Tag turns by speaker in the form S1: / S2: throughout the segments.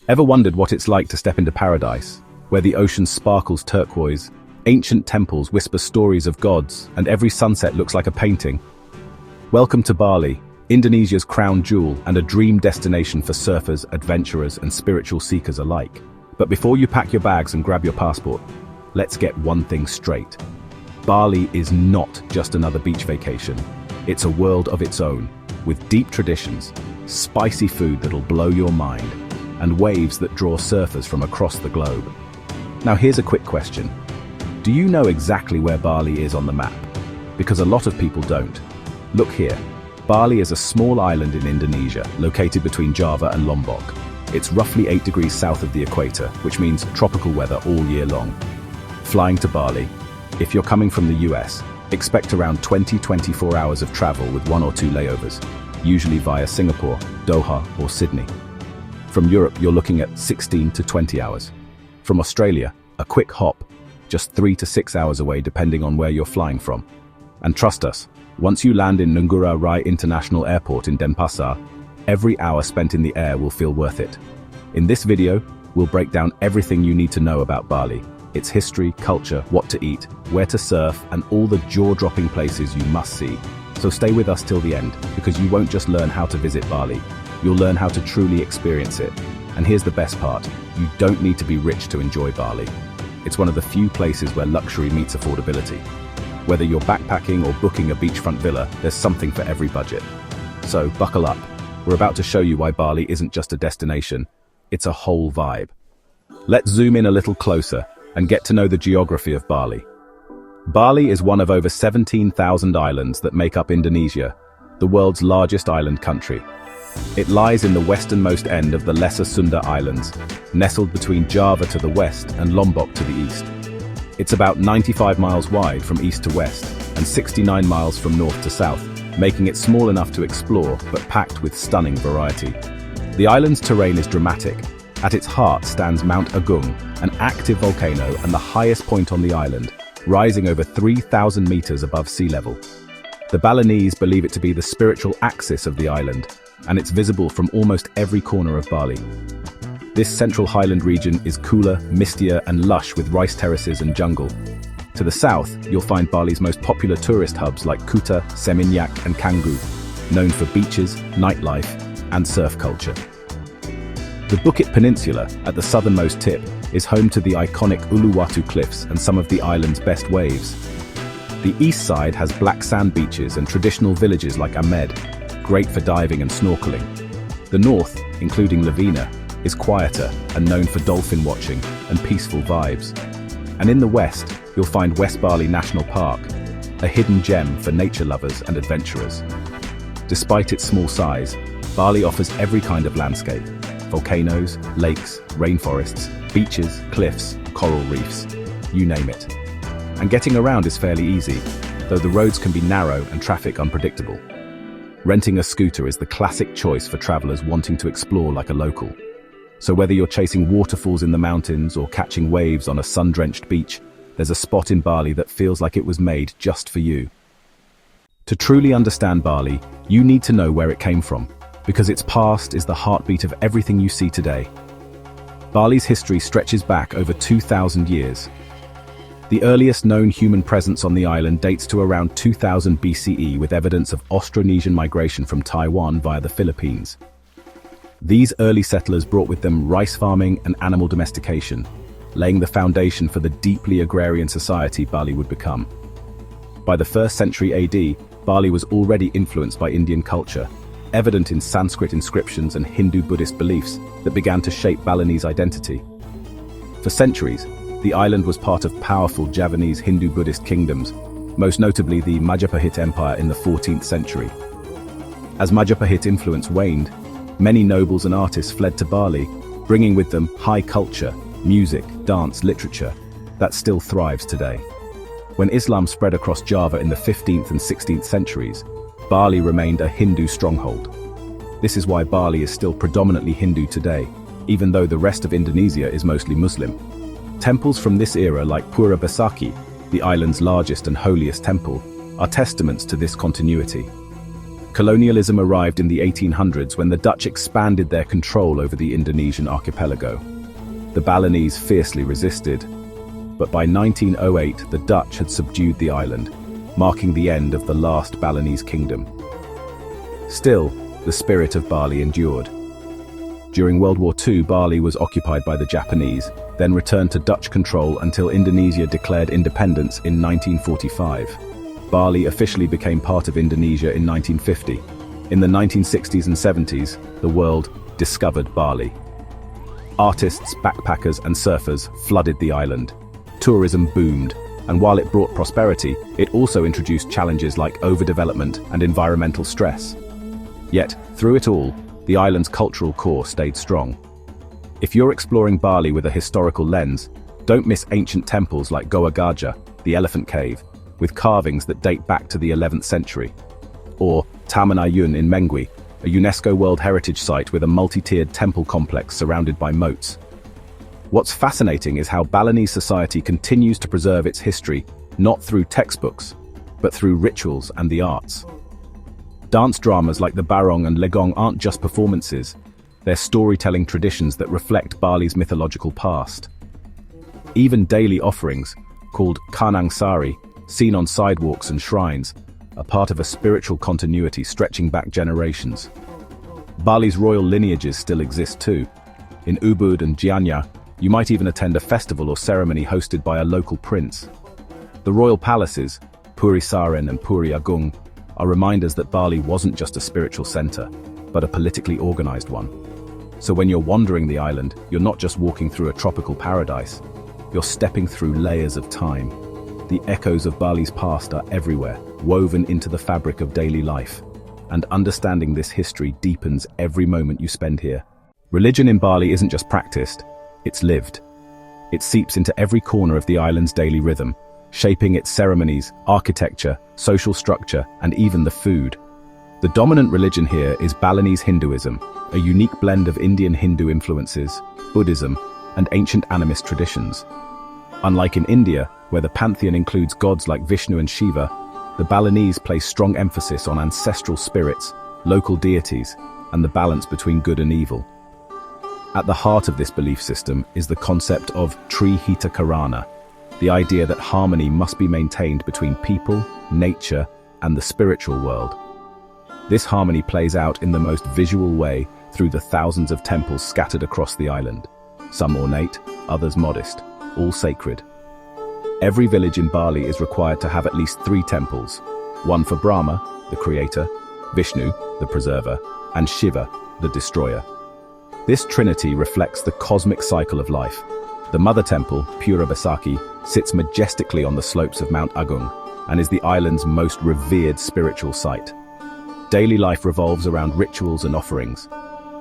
S1: Ever wondered what it's like to step into paradise, where the ocean sparkles turquoise, ancient temples whisper stories of gods, and every sunset looks like a painting? Welcome to Bali, Indonesia's crown jewel and a dream destination for surfers, adventurers, and spiritual seekers alike. But before you pack your bags and grab your passport, let's get one thing straight. Bali is not just another beach vacation. It's a world of its own, with deep traditions, spicy food that'll blow your mind, and waves that draw surfers from across the globe. Now here's a quick question. Do you know exactly where Bali is on the map? Because a lot of people don't. Look here. Bali is a small island in Indonesia, located between Java and Lombok. It's roughly 8 degrees south of the equator, which means tropical weather all year long. Flying to Bali, if you're coming from the US, expect around 24 hours of travel with 1 or 2 layovers, usually via Singapore, Doha, or Sydney. From Europe, you're looking at 16 to 20 hours. From Australia, a quick hop, just 3 to 6 hours away depending on where you're flying from. And trust us, once you land in Ngurah Rai International Airport in Denpasar, every hour spent in the air will feel worth it. In this video, we'll break down everything you need to know about Bali, its history, culture, what to eat, where to surf, and all the jaw-dropping places you must see. So stay with us till the end, because you won't just learn how to visit Bali, you'll learn how to truly experience it. And here's the best part, you don't need to be rich to enjoy Bali. It's one of the few places where luxury meets affordability. Whether you're backpacking or booking a beachfront villa, there's something for every budget. So buckle up, we're about to show you why Bali isn't just a destination, it's a whole vibe. Let's zoom in a little closer and get to know the geography of Bali. Bali is one of over 17,000 islands that make up Indonesia, the world's largest island country. It lies in the westernmost end of the Lesser Sunda Islands, nestled between Java to the west and Lombok to the east. It's about 95 miles wide from east to west and 69 miles from north to south, making it small enough to explore but packed with stunning variety. The island's terrain is dramatic. At its heart stands Mount Agung, an active volcano and the highest point on the island, rising over 3,000 meters above sea level. The Balinese believe it to be the spiritual axis of the island, and it's visible from almost every corner of Bali. This central highland region is cooler, mistier, and lush with rice terraces and jungle. To the south, you'll find Bali's most popular tourist hubs like Kuta, Seminyak, and Canggu, known for beaches, nightlife, and surf culture. The Bukit Peninsula, at the southernmost tip, is home to the iconic Uluwatu cliffs and some of the island's best waves. The east side has black sand beaches and traditional villages like Ahmed, great for diving and snorkeling. The north, including Lavina, is quieter and known for dolphin watching and peaceful vibes. And in the west, you'll find West Bali National Park, a hidden gem for nature lovers and adventurers. Despite its small size, Bali offers every kind of landscape: volcanoes, lakes, rainforests, beaches, cliffs, coral reefs, you name it. And getting around is fairly easy, though the roads can be narrow and traffic unpredictable. Renting a scooter is the classic choice for travelers wanting to explore like a local. So whether you're chasing waterfalls in the mountains or catching waves on a sun-drenched beach, there's a spot in Bali that feels like it was made just for you. To truly understand Bali, you need to know where it came from, because its past is the heartbeat of everything you see today. Bali's history stretches back over 2,000 years. The earliest known human presence on the island dates to around 2000 BCE, with evidence of Austronesian migration from Taiwan via the Philippines. These early settlers brought with them rice farming and animal domestication, laying the foundation for the deeply agrarian society Bali would become. By the 1st century AD, Bali was already influenced by Indian culture, evident in Sanskrit inscriptions and Hindu-Buddhist beliefs that began to shape Balinese identity. For centuries, the island was part of powerful Javanese Hindu-Buddhist kingdoms, most notably the Majapahit Empire in the 14th century. As Majapahit influence waned, many nobles and artists fled to Bali, bringing with them high culture, music, dance, literature that still thrives today. When Islam spread across Java in the 15th and 16th centuries, Bali remained a Hindu stronghold. This is why Bali is still predominantly Hindu today, even though the rest of Indonesia is mostly Muslim. Temples from this era, like Pura Besaki, the island's largest and holiest temple, are testaments to this continuity. Colonialism arrived in the 1800s when the Dutch expanded their control over the Indonesian archipelago. The Balinese fiercely resisted, but by 1908 the Dutch had subdued the island, marking the end of the last Balinese kingdom. Still, the spirit of Bali endured. During World War II, Bali was occupied by the Japanese, then returned to Dutch control until Indonesia declared independence in 1945. Bali officially became part of Indonesia in 1950. In the 1960s and 70s, the world discovered Bali. Artists, backpackers, and surfers flooded the island. Tourism boomed, and while it brought prosperity, it also introduced challenges like overdevelopment and environmental stress. Yet, through it all, the island's cultural core stayed strong. If you're exploring Bali with a historical lens, don't miss ancient temples like Goa Gajah, the Elephant Cave, with carvings that date back to the 11th century. Or Taman Ayun in Mengwi, a UNESCO World Heritage Site with a multi-tiered temple complex surrounded by moats. What's fascinating is how Balinese society continues to preserve its history, not through textbooks, but through rituals and the arts. Dance dramas like the Barong and Legong aren't just performances, they're storytelling traditions that reflect Bali's mythological past. Even daily offerings, called Kanang Sari, seen on sidewalks and shrines, are part of a spiritual continuity stretching back generations. Bali's royal lineages still exist too. In Ubud and Gianyar, you might even attend a festival or ceremony hosted by a local prince. The royal palaces, Puri Saren and Puri Agung, are reminders that Bali wasn't just a spiritual center, but a politically organized one. So when you're wandering the island, you're not just walking through a tropical paradise, you're stepping through layers of time. The echoes of Bali's past are everywhere, woven into the fabric of daily life. And understanding this history deepens every moment you spend here. Religion in Bali isn't just practiced, it's lived. It seeps into every corner of the island's daily rhythm, shaping its ceremonies, architecture, social structure, and even the food. The dominant religion here is Balinese Hinduism, a unique blend of Indian Hindu influences, Buddhism, and ancient animist traditions. Unlike in India, where the pantheon includes gods like Vishnu and Shiva, the Balinese place strong emphasis on ancestral spirits, local deities, and the balance between good and evil. At the heart of this belief system is the concept of Trihita Karana, the idea that harmony must be maintained between people, nature, and the spiritual world. This harmony plays out in the most visual way through the thousands of temples scattered across the island. Some ornate, others modest, all sacred. Every village in Bali is required to have at least 3 temples, one for Brahma, the creator, Vishnu, the preserver, and Shiva, the destroyer. This trinity reflects the cosmic cycle of life. The mother temple, Pura Besaki, sits majestically on the slopes of Mount Agung and is the island's most revered spiritual site. Daily life revolves around rituals and offerings.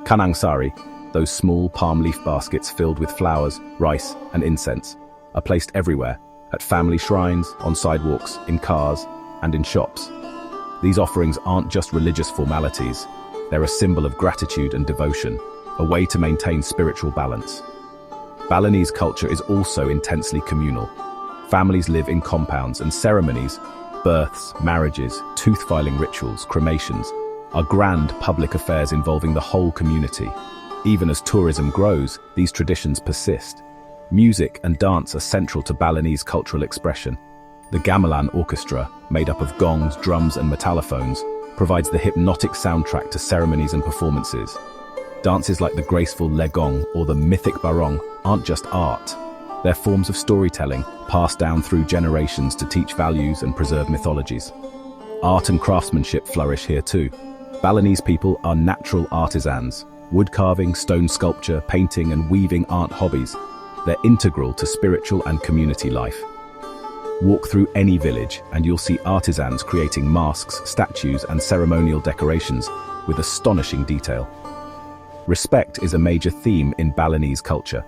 S1: Kanang Sari, those small palm leaf baskets filled with flowers, rice, and incense, are placed everywhere, at family shrines, on sidewalks, in cars, and in shops. These offerings aren't just religious formalities, they're a symbol of gratitude and devotion, a way to maintain spiritual balance. Balinese culture is also intensely communal. Families live in compounds, and ceremonies, births, marriages, tooth-filing rituals, cremations, are grand public affairs involving the whole community. Even as tourism grows, these traditions persist. Music and dance are central to Balinese cultural expression. The gamelan orchestra, made up of gongs, drums, and metallophones, provides the hypnotic soundtrack to ceremonies and performances. Dances like the graceful Legong or the mythic Barong aren't just art. They're forms of storytelling, passed down through generations to teach values and preserve mythologies. Art and craftsmanship flourish here too. Balinese people are natural artisans. Wood carving, stone sculpture, painting, and weaving aren't hobbies. They're integral to spiritual and community life. Walk through any village and you'll see artisans creating masks, statues, and ceremonial decorations with astonishing detail. Respect is a major theme in Balinese culture.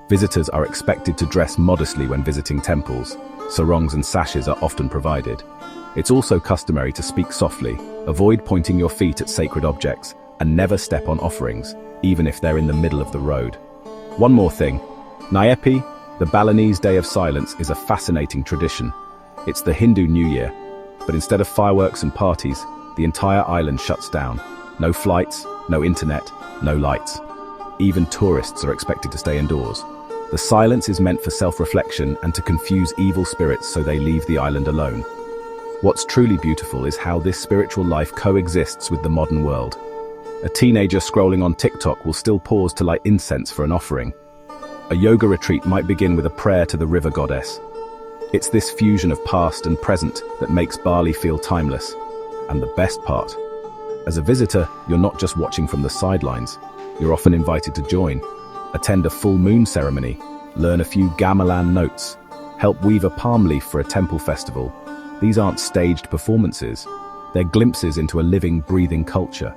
S1: Visitors are expected to dress modestly when visiting temples. Sarongs and sashes are often provided. It's also customary to speak softly, avoid pointing your feet at sacred objects, and never step on offerings, even if they're in the middle of the road. One more thing. Nyepi, the Balinese Day of Silence, is a fascinating tradition. It's the Hindu New Year, but instead of fireworks and parties, the entire island shuts down. No flights, no internet, no lights. Even tourists are expected to stay indoors. The silence is meant for self-reflection and to confuse evil spirits so they leave the island alone. What's truly beautiful is how this spiritual life coexists with the modern world. A teenager scrolling on TikTok will still pause to light incense for an offering. A yoga retreat might begin with a prayer to the river goddess. It's this fusion of past and present that makes Bali feel timeless. And the best part, as a visitor, you're not just watching from the sidelines. You're often invited to join, attend a full moon ceremony, learn a few gamelan notes, help weave a palm leaf for a temple festival. These aren't staged performances. They're glimpses into a living, breathing culture.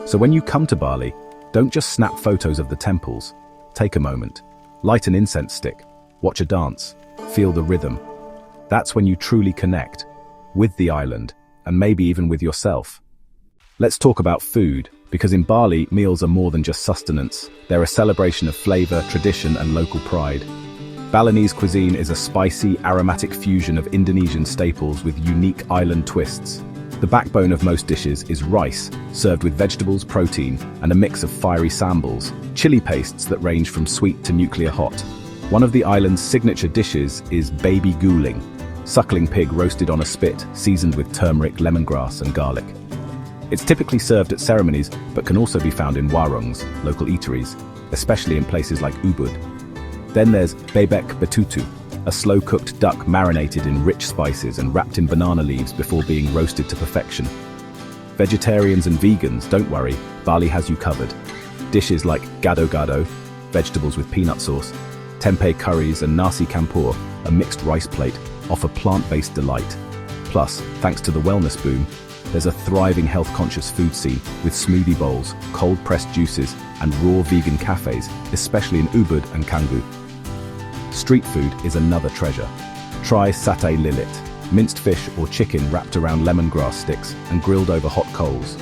S1: So when you come to Bali, don't just snap photos of the temples. Take a moment, light an incense stick, watch a dance, feel the rhythm. That's when you truly connect with the island and maybe even with yourself. Let's talk about food, because in Bali, meals are more than just sustenance. They're a celebration of flavor, tradition, and local pride. Balinese cuisine is a spicy, aromatic fusion of Indonesian staples with unique island twists. The backbone of most dishes is rice, served with vegetables, protein, and a mix of fiery sambals, chili pastes that range from sweet to nuclear hot. One of the island's signature dishes is baby guling, suckling pig roasted on a spit, seasoned with turmeric, lemongrass, and garlic. It's typically served at ceremonies, but can also be found in warungs, local eateries, especially in places like Ubud. Then there's bebek betutu, a slow-cooked duck marinated in rich spices and wrapped in banana leaves before being roasted to perfection. Vegetarians and vegans, don't worry, Bali has you covered. Dishes like gado-gado, vegetables with peanut sauce, tempeh curries, and nasi campur, a mixed rice plate, offer plant-based delight. Plus, thanks to the wellness boom, there's a thriving health-conscious food scene with smoothie bowls, cold-pressed juices, and raw vegan cafes, especially in Ubud and Canggu. Street food is another treasure. Try satay lilit, minced fish or chicken wrapped around lemongrass sticks and grilled over hot coals.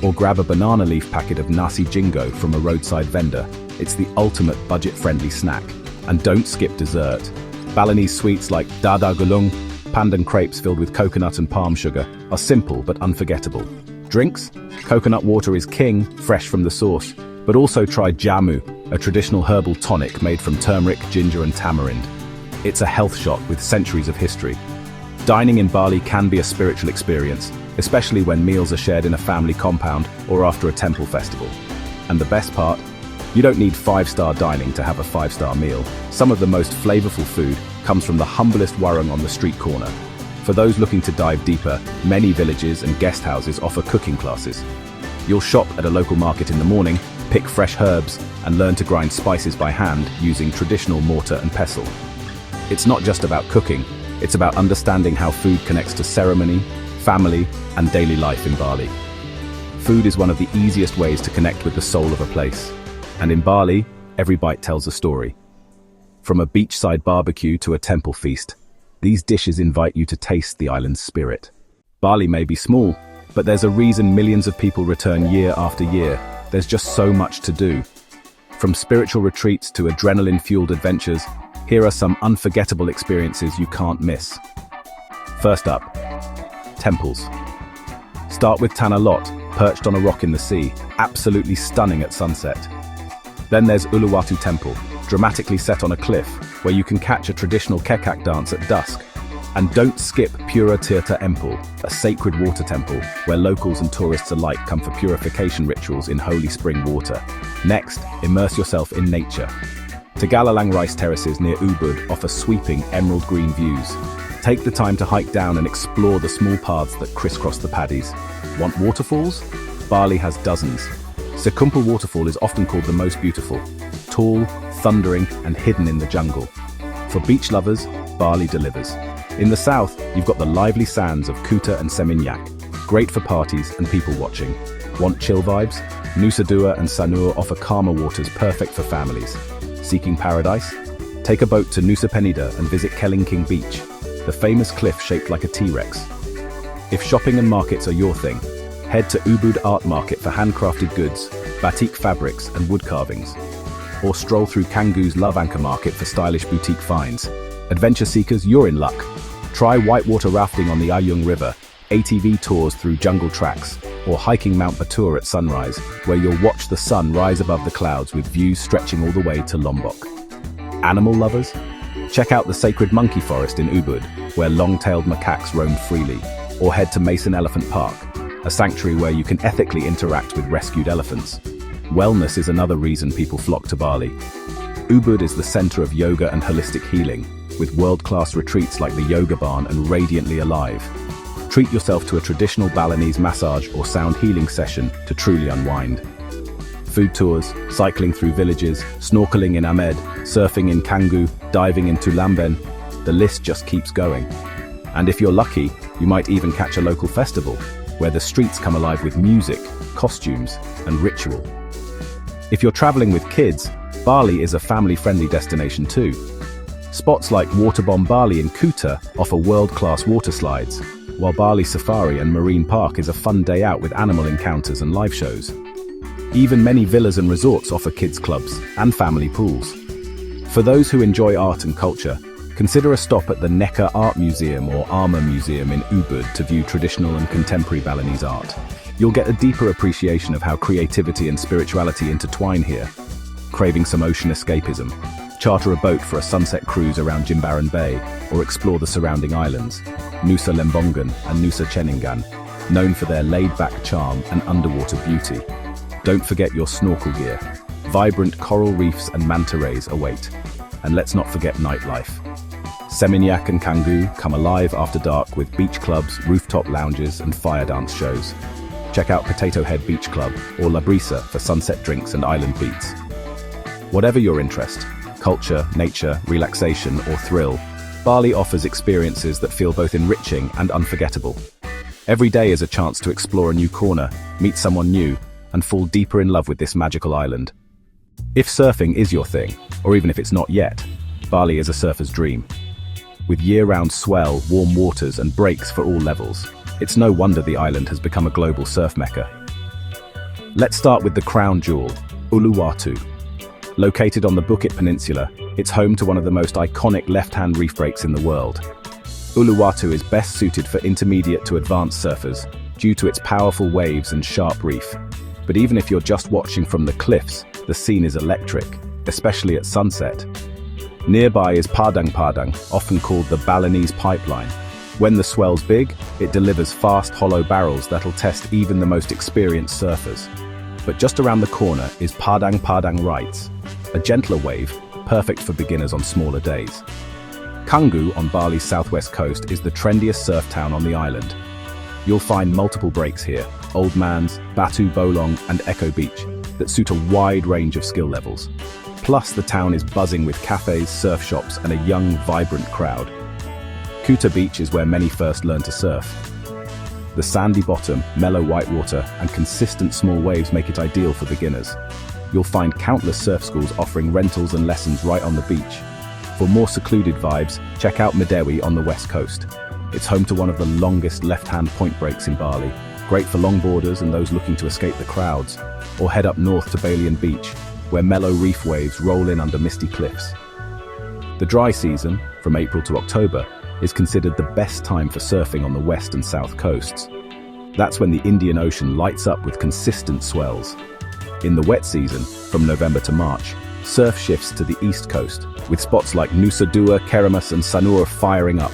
S1: Or grab a banana leaf packet of nasi jingo from a roadside vendor. It's the ultimate budget-friendly snack. And don't skip dessert. Balinese sweets like dada gulung, pandan crepes filled with coconut and palm sugar, are simple but unforgettable. Drinks? Coconut water is king, fresh from the source. But also try jamu, a traditional herbal tonic made from turmeric, ginger, and tamarind. It's a health shot with centuries of history. Dining in Bali can be a spiritual experience, especially when meals are shared in a family compound or after a temple festival. And the best part? You don't need five-star dining to have a five-star meal. Some of the most flavorful food comes from the humblest warung on the street corner. For those looking to dive deeper, many villages and guest houses offer cooking classes. You'll shop at a local market in the morning, pick fresh herbs, and learn to grind spices by hand using traditional mortar and pestle. It's not just about cooking, it's about understanding how food connects to ceremony, family, and daily life in Bali. Food is one of the easiest ways to connect with the soul of a place. And in Bali, every bite tells a story. From a beachside barbecue to a temple feast, these dishes invite you to taste the island's spirit. Bali may be small, but there's a reason millions of people return year after year. There's just so much to do. From spiritual retreats to adrenaline-fueled adventures, here are some unforgettable experiences you can't miss. First up, temples. Start with Tanah Lot, perched on a rock in the sea, absolutely stunning at sunset. Then there's Uluwatu Temple, dramatically set on a cliff, where you can catch a traditional kekak dance at dusk. And don't skip Pura Tirta Empul, a sacred water temple where locals and tourists alike come for purification rituals in holy spring water. Next, immerse yourself in nature. Tegalalang rice terraces near Ubud offer sweeping emerald green views. Take the time to hike down and explore the small paths that crisscross the paddies. Want waterfalls? Bali has dozens. Sekumpul Waterfall is often called the most beautiful. Tall, thundering, and hidden in the jungle. For beach lovers, Bali delivers. In the south, you've got the lively sands of Kuta and Seminyak, great for parties and people watching. Want chill vibes? Nusa Dua and Sanur offer calmer waters perfect for families. Seeking paradise? Take a boat to Nusa Penida and visit Kelingking Beach, the famous cliff shaped like a T-Rex. If shopping and markets are your thing, head to Ubud Art Market for handcrafted goods, batik fabrics and wood carvings. Or stroll through Canggu's Love Anchor Market for stylish boutique finds. Adventure seekers, you're in luck. Try whitewater rafting on the Ayung River, ATV tours through jungle tracks, or hiking Mount Batur at sunrise, where you'll watch the sun rise above the clouds with views stretching all the way to Lombok. Animal lovers? Check out the sacred monkey forest in Ubud, where long-tailed macaques roam freely, or head to Mason Elephant Park, a sanctuary where you can ethically interact with rescued elephants. Wellness is another reason people flock to Bali. Ubud is the center of yoga and holistic healing, with world-class retreats like the Yoga Barn and Radiantly Alive. Treat yourself to a traditional Balinese massage or sound healing session to truly unwind. Food tours, cycling through villages, snorkeling in Amed, surfing in Canggu, diving into Lamben, the list just keeps going. And if you're lucky, you might even catch a local festival, where the streets come alive with music, costumes, and ritual. If you're traveling with kids, Bali is a family-friendly destination too. Spots like Waterbomb Bali in Kuta offer world-class water slides, while Bali Safari and Marine Park is a fun day out with animal encounters and live shows. Even many villas and resorts offer kids clubs and family pools. For those who enjoy art and culture, consider a stop at the Necker Art Museum or Armor Museum in Ubud to view traditional and contemporary Balinese art. You'll get a deeper appreciation of how creativity and spirituality intertwine here. Craving some ocean escapism? Charter a boat for a sunset cruise around Jimbaran Bay, or explore the surrounding islands, Nusa Lembongan and Nusa Ceningan, known for their laid-back charm and underwater beauty. Don't forget your snorkel gear. Vibrant coral reefs and manta rays await. And let's not forget nightlife. Seminyak and Canggu come alive after dark with beach clubs, rooftop lounges, and fire dance shows. Check out Potato Head Beach Club or La Brisa for sunset drinks and island beats. Whatever your interest, culture, nature, relaxation, or thrill, Bali offers experiences that feel both enriching and unforgettable. Every day is a chance to explore a new corner, meet someone new, and fall deeper in love with this magical island. If surfing is your thing, or even if it's not yet, Bali is a surfer's dream. With year-round swell, warm waters, and breaks for all levels, it's no wonder the island has become a global surf mecca. Let's start with the crown jewel, Uluwatu. Located on the Bukit Peninsula, it's home to one of the most iconic left-hand reef breaks in the world. Uluwatu is best suited for intermediate to advanced surfers due to its powerful waves and sharp reef. But even if you're just watching from the cliffs, the scene is electric, especially at sunset. Nearby is Padang Padang, often called the Balinese pipeline. When the swell's big, it delivers fast, hollow barrels that'll test even the most experienced surfers. But just around the corner is Padang Padang Rights, a gentler wave, perfect for beginners on smaller days. Canggu on Bali's southwest coast is the trendiest surf town on the island. You'll find multiple breaks here, Old Man's, Batu Bolong, and Echo Beach, that suit a wide range of skill levels. Plus, the town is buzzing with cafes, surf shops, and a young, vibrant crowd. Kuta Beach is where many first learn to surf. The sandy bottom, mellow white water, and consistent small waves make it ideal for beginners. You'll find countless surf schools offering rentals and lessons right on the beach. For more secluded vibes, check out Medewi on the west coast. It's home to one of the longest left-hand point breaks in Bali, great for longboarders and those looking to escape the crowds. Or head up north to Balian Beach, where mellow reef waves roll in under misty cliffs. The dry season, from April to October, is considered the best time for surfing on the west and south coasts. That's when the Indian Ocean lights up with consistent swells. In the wet season, from November to March, surf shifts to the east coast, with spots like Nusa Dua, Keramas and Sanur firing up.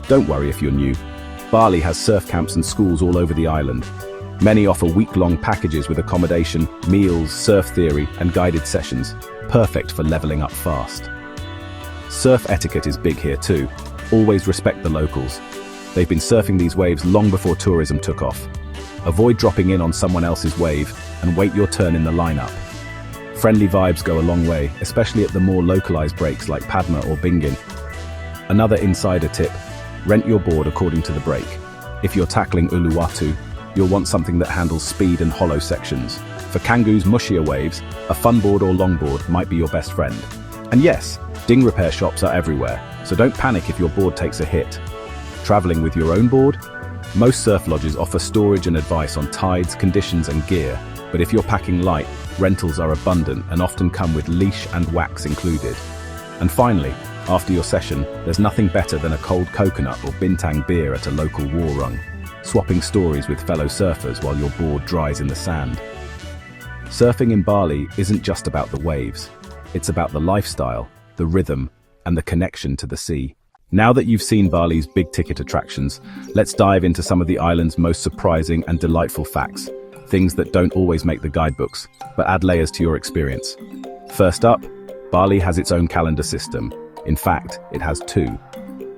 S1: Don't worry if you're new. Bali has surf camps and schools all over the island. Many offer week-long packages with accommodation, meals, surf theory, and guided sessions, perfect for leveling up fast. Surf etiquette is big here too. Always respect the locals. They've been surfing these waves long before tourism took off. Avoid dropping in on someone else's wave and wait your turn in the lineup. Friendly vibes go a long way, especially at the more localized breaks like Padma or Bingin. Another insider tip, rent your board according to the break. If you're tackling Uluwatu, you'll want something that handles speed and hollow sections. For Canggu's mushier waves, a fun board or longboard might be your best friend. And yes, ding repair shops are everywhere, so don't panic if your board takes a hit. Traveling with your own board? Most surf lodges offer storage and advice on tides, conditions and gear, but if you're packing light, rentals are abundant and often come with leash and wax included. And finally, after your session, there's nothing better than a cold coconut or bintang beer at a local warung. swapping stories with fellow surfers while your board dries in the sand. Surfing in Bali isn't just about the waves. It's about the lifestyle, the rhythm, and the connection to the sea. Now that you've seen Bali's big-ticket attractions, let's dive into some of the island's most surprising and delightful facts, things that don't always make the guidebooks, but add layers to your experience. First up, Bali has its own calendar system. In fact, it has two.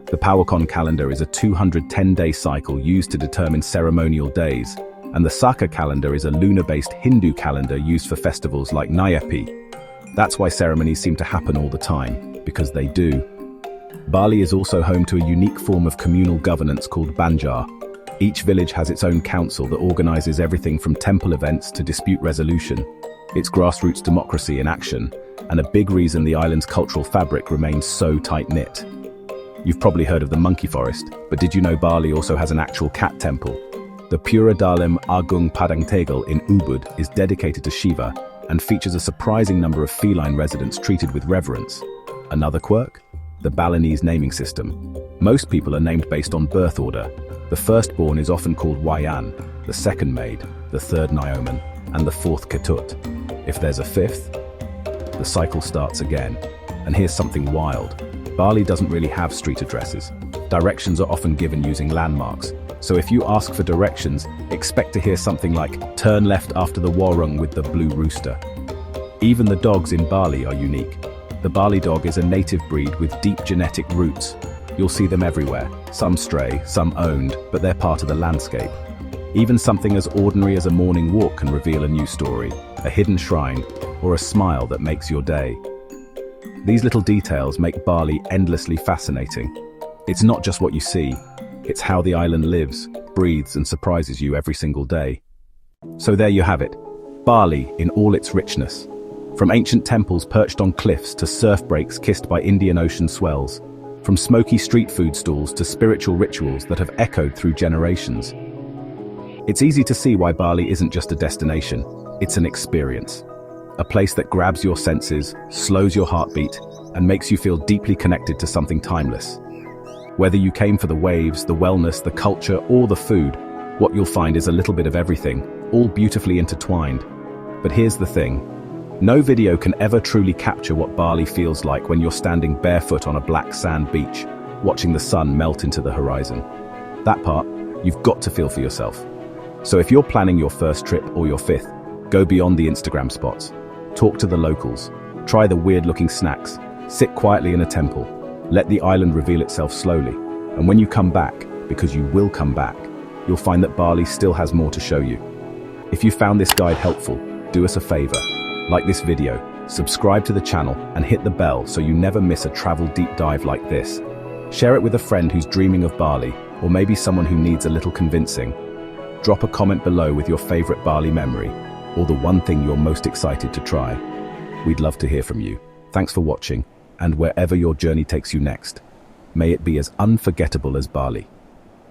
S1: The Pawakon calendar is a 210-day cycle used to determine ceremonial days, and the Saka calendar is a lunar-based Hindu calendar used for festivals like Nyepi. That's why ceremonies seem to happen all the time, because they do. Bali is also home to a unique form of communal governance called Banjar. Each village has its own council that organizes everything from temple events to dispute resolution. It's grassroots democracy in action, and a big reason the island's cultural fabric remains so tight-knit. You've probably heard of the monkey forest, but did you know Bali also has an actual cat temple? The Pura Dalam Agung Padang Tegel in Ubud is dedicated to Shiva and features a surprising number of feline residents treated with reverence. Another quirk? The Balinese naming system. Most people are named based on birth order. The firstborn is often called Wayan, the second maid, the third Nyoman, and the fourth Ketut. If there's a fifth, the cycle starts again. And here's something wild. Bali doesn't really have street addresses. Directions are often given using landmarks. So if you ask for directions, expect to hear something like, "Turn left after the warung with the blue rooster." Even the dogs in Bali are unique. The Bali dog is a native breed with deep genetic roots. You'll see them everywhere, some stray, some owned, but they're part of the landscape. Even something as ordinary as a morning walk can reveal a new story, a hidden shrine, or a smile that makes your day. These little details make Bali endlessly fascinating. It's not just what you see, it's how the island lives, breathes, and surprises you every single day. So there you have it, Bali in all its richness. From ancient temples perched on cliffs to surf breaks kissed by Indian Ocean swells. From smoky street food stalls to spiritual rituals that have echoed through generations. It's easy to see why Bali isn't just a destination, it's an experience. A place that grabs your senses, slows your heartbeat, and makes you feel deeply connected to something timeless. Whether you came for the waves, the wellness, the culture, or the food, what you'll find is a little bit of everything, all beautifully intertwined. But here's the thing. No video can ever truly capture what Bali feels like when you're standing barefoot on a black sand beach, watching the sun melt into the horizon. That part, you've got to feel for yourself. So if you're planning your first trip or your fifth, go beyond the Instagram spots. Talk to the locals. Try the weird-looking snacks. Sit quietly in a temple. Let the island reveal itself slowly. And when you come back, because you will come back, you'll find that Bali still has more to show you. If you found this guide helpful, do us a favor. Like this video, subscribe to the channel, and hit the bell so you never miss a travel deep dive like this. Share it with a friend who's dreaming of Bali, or maybe someone who needs a little convincing. Drop a comment below with your favorite Bali memory, or the one thing you're most excited to try. We'd love to hear from you. Thanks for watching, and wherever your journey takes you next, may it be as unforgettable as Bali.